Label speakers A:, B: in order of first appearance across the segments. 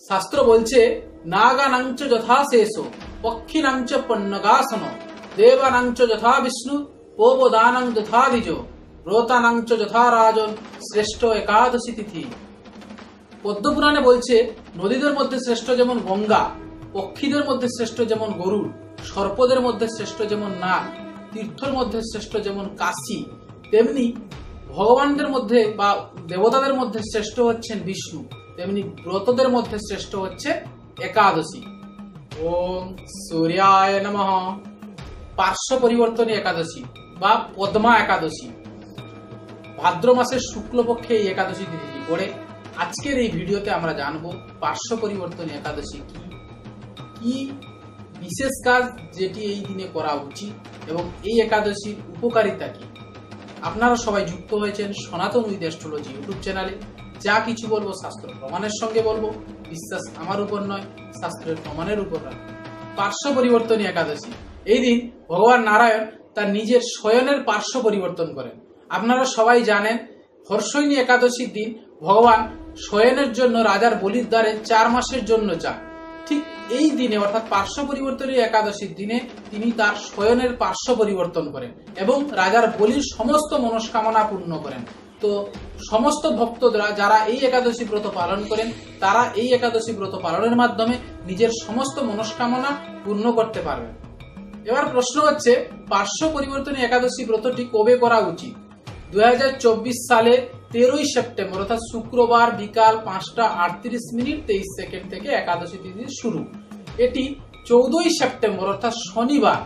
A: শাস্ত্র বলছে নাগানাঞ্চ যথা শেষ পক্ষিনাঞ্চ পন্নগাসন দেবানাঞ্চ যথা বিষ্ণু পোবদানাং যথা দ্বিজ ব্রতানাঞ্চ যথা রাজন শ্রেষ্ঠ একাদশী তিথি। পদ্মপুরাণে বলছে নদীদের মধ্যে শ্রেষ্ঠ যেমন গঙ্গা, পক্ষীদের মধ্যে শ্রেষ্ঠ যেমন গরুড়, সর্পদের মধ্যে শ্রেষ্ঠ যেমন নাগ, তীর্থের মধ্যে শ্রেষ্ঠ যেমন কাশী, তেমনি ভগবানদের মধ্যে বা দেবতাদের মধ্যে শ্রেষ্ঠ হচ্ছেন বিষ্ণু, তেমনি ব্রতদের মধ্যে শ্রেষ্ঠ হচ্ছে একাদশী। ওম সূর্যায় নমঃ। পার্শ্ব পরিবর্তনী একাদশী বা পদ্মা একাদশী ভাদ্র মাসের শুক্লপক্ষে এই একাদশী তিথিটি পড়ে। আজকের এই ভিডিওতে আমরা জানবো পার্শ্ব পরিবর্তনী একাদশী কি বিশেষ কাজ যেটি এই দিনে করা উচিত এবং এই একাদশীর উপকারিতা কি। আপনারা সবাই যুক্ত হয়েছেন সনাতন উইথ অ্যাস্ট্রোলজি ইউটিউব চ্যানেলে। যা কিছু বলবো শাস্ত্র প্রমাণের সঙ্গে বলবো, বিশ্বাস আমার উপর নয়, শাস্ত্রের প্রমাণের উপর নয়। পার্শ্ব পরিবর্তনী একাদশী এই দিন ভগবান নারায়ণ তার নিজের শয়নের পার্শ্ব পরিবর্তন করেন। আপনারা সবাই জানেন হর্ষণী একাদশীর দিন ভগবান শয়নের জন্য রাজার বলির দ্বারে 4 মাসের জন্য যান। ঠিক এই দিনে অর্থাৎ পার্শ্ব পরিবর্তনী একাদশীর দিনে তিনি তার শয়নের পার্শ্ব পরিবর্তন করেন এবং রাজার বলির সমস্ত মনস্কামনা পূর্ণ করেন। তো সমস্ত ভক্তরা যারা এই একাদশী ব্রত পালন করেন তারা এই একাদশী ব্রত পালনের মাধ্যমে নিজের সমস্ত মনস্কামনা পূর্ণ করতে পারবেন। এবার প্রশ্ন হচ্ছে পার্শ্ব পরিবর্তনী একাদশী ব্রতটি কবে করা উচিত? 2024 সালে 13ই সেপ্টেম্বর অর্থাৎ শুক্রবার বিকাল 5টা 38 মিনিট 23 সেকেন্ড থেকে একাদশী তিথি শুরু। এটি 14ই সেপ্টেম্বর অর্থাৎ শনিবার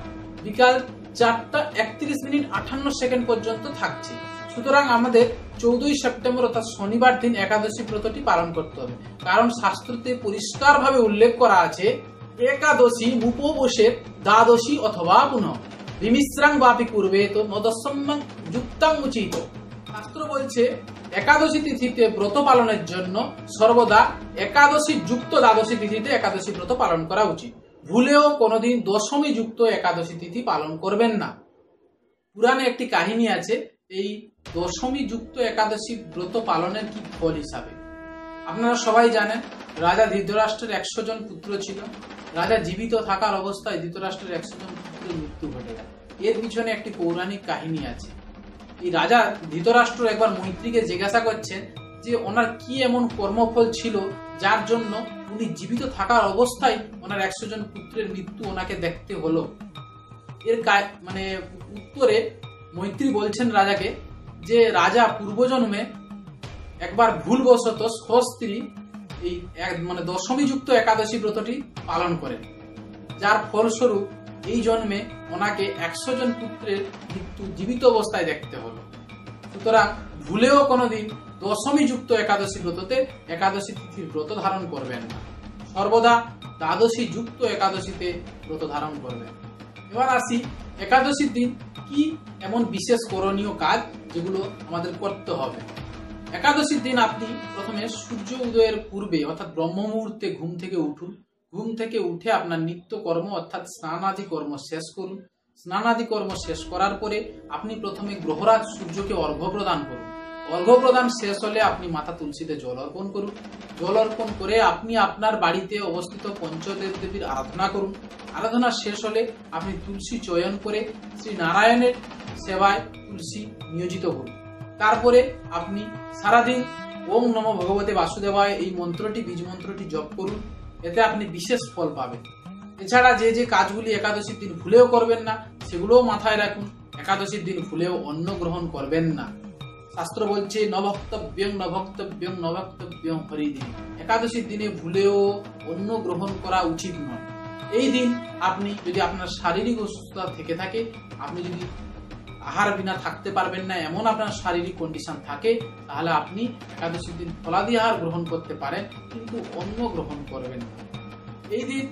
A: বিকাল 4টা 31 মিনিট 58 সেকেন্ড পর্যন্ত থাকছে। সুতরাং আমাদের 14ই সেপ্টেম্বর অর্থাৎ শনিবার দিন একাদশী ব্রতটি পালন করতে হবে, কারণ শাস্ত্রতে পরিষ্কারভাবে উল্লেখ করা আছে একাদশী উপবসের দ্বাদশী অথবা পুনঃ বিমিশ্রাং বাপি পূর্বে তো নদসম্যং যুক্তাং উচিত। শাস্ত্র বলছে একাদশী তিথিতে ব্রত পালনের জন্য সর্বদা একাদশী যুক্ত দ্বাদশী তিথিতে একাদশী ব্রত পালন করা উচিত। ভুলেও কোনোদিন দশমী যুক্ত একাদশী তিথি পালন করবেন না। পুরাণে একটি কাহিনী আছে এই দশমী যুক্ত একাদশী ব্রত পালনের কি ফল হিসাবে। আপনারা সবাই জানেন রাজা ধৃতরাষ্ট্রের 100 জন পুত্র ছিল। রাজা জীবিত থাকার অবস্থায় ধৃতরাষ্ট্রের 100 জন পুত্রের মৃত্যু ঘটে যায়। এর পিছনে একটি পৌরাণিক কাহিনী আছে। এই রাজা ধৃতরাষ্ট্র একবার মৈত্রীকে জিজ্ঞাসা করছেন যে ওনার কি এমন কর্মফল ছিল যার জন্য উনি জীবিত থাকার অবস্থায় ওনার 100 জন পুত্রের মৃত্যু ওনাকে দেখতে হলো। এর উত্তরে মৈত্রী বলছেন রাজাকে যে রাজা পূর্বজন্মে একবার ভুলবশত স্বস্ত্রী এই দশমী যুক্ত একাদশী ব্রতটি পালন করেন, যার ফলস্বরূপ এই জন্মে ওনাকে 100 জন পুত্রের মৃত্যু জীবিত অবস্থায় দেখতে হলো। সুতরাং ভুলেও কোনোদিন দশমী যুক্ত একাদশী ব্রততে একাদশী তিথির ব্রত ধারণ করবেন না, সর্বদা দ্বাদশী যুক্ত একাদশীতে ব্রত ধারণ করবেন। এবার আসি একাদশীর দিন কি এমন বিশেষ করণীয় কাজ যেগুলো আমাদের করতে হবে। একাদশীর দিন আপনি প্রথমে সূর্য উদয়ের পূর্বে অর্থাৎ ব্রহ্ম মুহূর্তে ঘুম থেকে উঠুন। ঘুম থেকে উঠে আপনার নিত্য কর্ম অর্থাৎ স্নানাদি কর্ম শেষ করুন। স্নানাদি কর্ম শেষ করার পরে আপনি প্রথমে গ্রহরাজ সূর্যকে অর্ঘ্য প্রদান করুন। অর্ঘ্য প্রদান শেষ হলে আপনি মাতা তুলসীতে জল অর্পণ করুন। জল অর্পণ করে আপনি আপনার বাড়িতে অবস্থিত পঞ্চদেব দেবীর আরাধনা করুন। আরাধনা শেষ হলে আপনি তুলসী চয়ন করে শ্রী নারায়ণের সেবায় তুলসী নিয়োজিত করুন। তারপরে আপনি সারাদিন ওম নমো ভগবতে বাসুদেবায় এই মন্ত্রটি বীজ মন্ত্রটি জপ করুন, এতে আপনি বিশেষ ফল পাবেন। এছাড়া যে কাজগুলি একাদশীর দিন ভুলেও করবেন না সেগুলোও মাথায় রাখুন। একাদশীর দিন ভুলেও অন্ন গ্রহণ করবেন না। শাস্ত্র বলছে নভক্তব্যং নভক্তব্যং নভক্তব্যং হরিদিন। একাদশীর দিনে ভুলেও অন্ন গ্রহণ করা উচিত নয়। এই দিন আপনি যদি আপনার শারীরিক অসুস্থতা থেকে থাকে, আপনি যদি আহার বিনা থাকতে পারবেন না এমন আপনার শারীরিক কন্ডিশন থাকে, তাহলে আপনি একাদশীর দিন ফলাদি আহার গ্রহণ করতে পারেন, কিন্তু অন্ন গ্রহণ করবেন না। এই দিন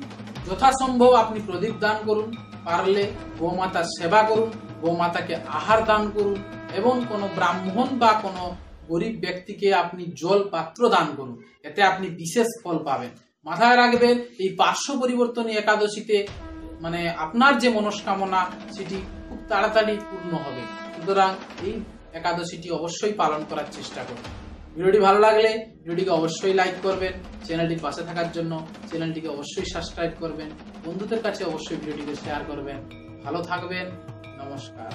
A: যথাসম্ভব আপনি প্রদীপ দান করুন, পারলে গোমাতার সেবা করুন, গোমাতাকে আহার দান করুন এবং কোনো ব্রাহ্মণ বা কোনো গরিব ব্যক্তিকে আপনি জল পাত্র দান করুন, এতে আপনি বিশেষ ফল পাবেন। মাথায় রাখবেন এই পার্শ্ব পরিবর্তনী একাদশীতে আপনার যে মনস্কামনা সেটি খুব তাড়াতাড়ি পূর্ণ হবে। সুতরাং এই একাদশীটি অবশ্যই পালন করার চেষ্টা করুন। ভিডিওটি ভালো লাগলে ভিডিওটিকে অবশ্যই লাইক করবেন, চ্যানেলটির পাশে থাকার জন্য চ্যানেলটিকে অবশ্যই সাবস্ক্রাইব করবেন, বন্ধুদের কাছে অবশ্যই ভিডিওটিকে শেয়ার করবেন। ভালো থাকবেন, নমস্কার।